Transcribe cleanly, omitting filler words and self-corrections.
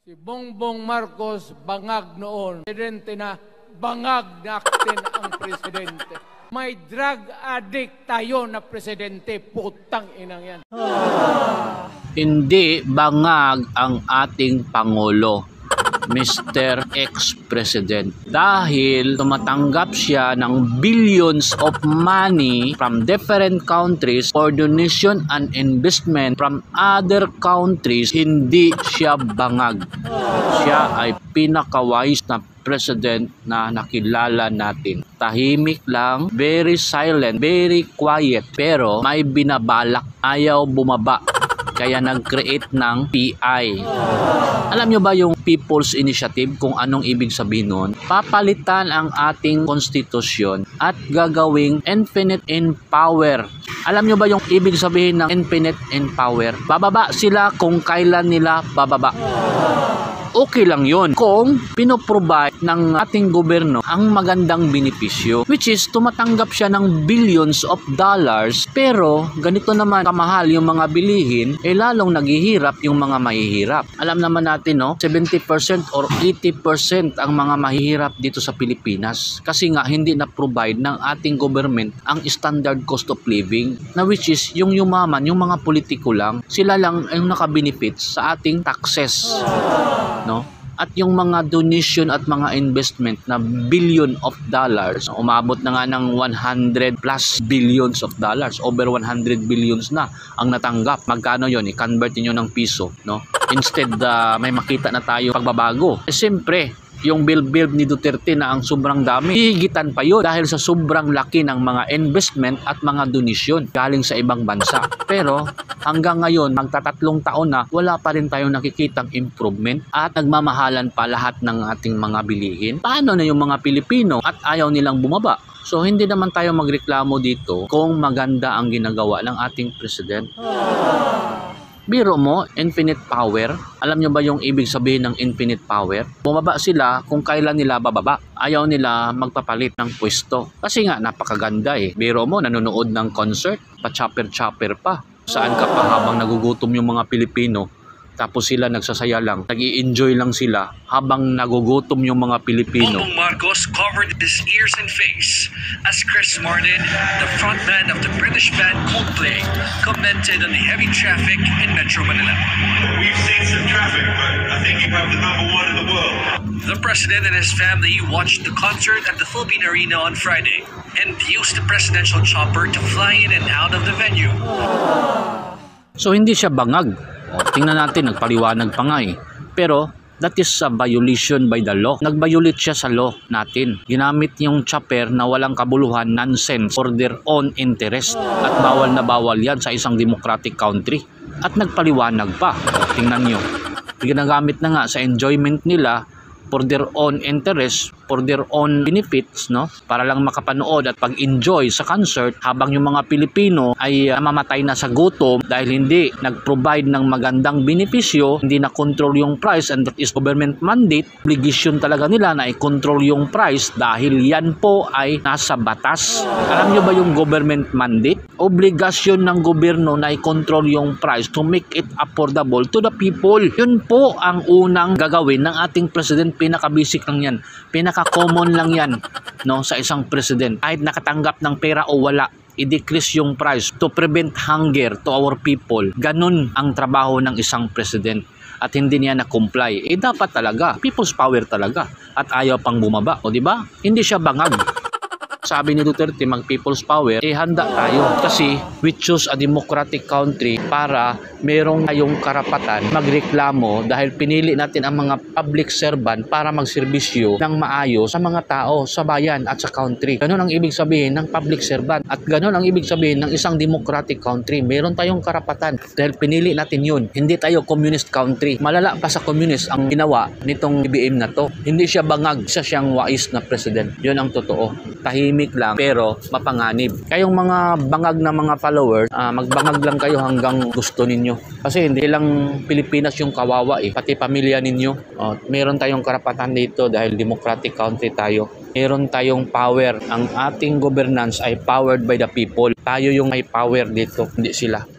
Si Bongbong Marcos bangag noon. Presidente na bangag na akin ang presidente. May drug addict tayo na presidente. Putang inang yan. Hindi bangag ang ating Pangulo, Mr. Ex-President, dahil tumatanggap siya ng billions of money from different countries for donation and investment from other countries. Hindi siya bangag. Siya ay pinaka-wise na president na nakilala natin. Tahimik lang, very silent, very quiet, pero may binabalak, ayaw bumaba. Kaya nag-create ng PI. Alam nyo ba yung People's Initiative, kung anong ibig sabihin nun? Papalitan ang ating konstitusyon at gagawing infinite in power. Alam nyo ba yung ibig sabihin ng infinite in power? Bababa sila kung kailan nila bababa. Okay lang yun kung pinoprovide ng ating gobyerno ang magandang benepisyo, which is tumatanggap siya ng billions of dollars, pero ganito naman kamahal yung mga bilihin, lalong naghihirap yung mga mahihirap. Alam naman natin, no, 70% or 80% ang mga mahihirap dito sa Pilipinas kasi nga hindi na-provide ng ating government ang standard cost of living, na which is yung yumaman, yung mga politiko lang, sila lang yung nakabenefit sa ating taxes, no? At yung mga donation at mga investment na billion of dollars, umabot na nga ng 100 plus billions of dollars, over 100 billions na ang natanggap. Magkano yon? I-convert niyo ng piso, no? Instead may makita na tayo pagbabago. Siyempre, yung bill ni Duterte na ang sobrang dami, hihigitan pa yun dahil sa sobrang laki ng mga investment at mga donasyon galing sa ibang bansa. Pero hanggang ngayon, magtatatlong taon na, wala pa rin tayong nakikitang improvement at nagmamahalan pa lahat ng ating mga bilihin. Paano na yung mga Pilipino at ayaw nilang bumaba? So hindi naman tayo magreklamo dito kung maganda ang ginagawa ng ating president. Biro mo, infinite power. Alam nyo ba yung ibig sabihin ng infinite power? Bumaba sila kung kailan nila bababa. Ayaw nila magpapalit ng pwesto. Kasi nga, napakaganda eh. Biro mo, nanonood ng concert, pa-chopper-chopper pa. Saan ka pa habang nagugutom yung mga Pilipino? Tapos sila nagsasaya lang, nag-i-enjoy lang sila habang nagugutom yung mga Pilipino. Bongbong Marcos covered his ears and face as Chris Martin, the frontman of the British band Coldplay, commented on the heavy traffic in Metro Manila. We've seen some traffic, but I think you have the #1 in the world. The president and his family watched the concert at the Philippine Arena on Friday and used the presidential chopper to fly in and out of the venue. So hindi siya bangag. Tingnan natin, nagpaliwanag pa nga eh. Pero that is a violation by the law. Nag-violate siya sa law natin. Ginamit yung chopper na walang kabuluhan, nonsense, for their own interest. At bawal na bawal yan sa isang democratic country. At nagpaliwanag pa. Tingnan nyo. Ginagamit na nga sa enjoyment nila for their own interest, for their own benefits, no? Para lang makapanood at pag-enjoy sa concert habang yung mga Pilipino ay namamatay na sa gutom dahil hindi nag-provide ng magandang benepisyo, hindi na control yung price, and that is government mandate. Obligation talaga nila na i-control yung price dahil yan po ay nasa batas. Alam nyo ba yung government mandate? Obligasyon ng gobyerno na i-control yung price to make it affordable to the people. Yun po ang unang gagawin ng ating president. Pinaka-basic lang yan. Pinaka-common lang yan, no, sa isang president. Kahit nakatanggap ng pera o wala, i-decrease yung price to prevent hunger to our people. Ganun ang trabaho ng isang president. At hindi niya na-comply. Dapat talaga. People's power talaga. At ayaw pang bumaba. O diba? Hindi siya bangag. Sabi ni Duterte, mag-people's power, handa tayo. Kasi we choose a democratic country para merong tayong karapatan magreklamo dahil pinili natin ang mga public servant para magserbisyo ng maayos sa mga tao, sa bayan at sa country. Ganon ang ibig sabihin ng public servant. At ganon ang ibig sabihin ng isang democratic country. Meron tayong karapatan dahil pinili natin yun. Hindi tayo communist country. Malala pa sa communist ang ginawa nitong BBM na to. Hindi siya bangag, siya siyang wais na president. Yun ang totoo. Tahimik lang pero mapanganib. Kayong mga bangag na mga followers, magbangag lang kayo hanggang gusto ninyo. Kasi hindi lang Pilipinas yung kawawa eh, pati pamilya ninyo. Meron tayong karapatan dito dahil democratic country tayo. Meron tayong power. Ang ating governance ay powered by the people. Tayo yung may power dito, hindi sila.